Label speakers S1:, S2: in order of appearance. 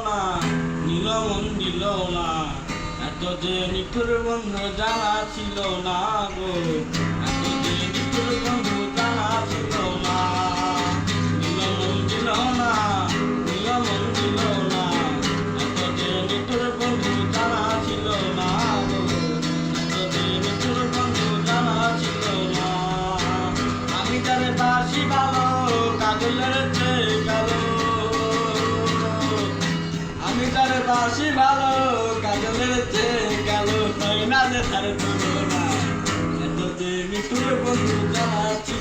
S1: না, নীল মন দিল না, এত যে নিঠুর বন্ধু জানা ছিল না গো, এত যে নিঠুর বন্ধু জানা ছিল না। নীল মন দিল না, নীল মন দিল না, এত যে নিঠুর বন্ধু জানা ছিল না গো, এত যে নিঠুর বন্ধু জানা ছিল না। আমি তারে বাসি ভালো, কাজলের চেয়ে কালো, আমি তারে বাসি ভালো, কাজলের চেয়ে কালো, হয় না যে তার তুলনা, এত যে নিঠুর বন্ধু জানা ছিল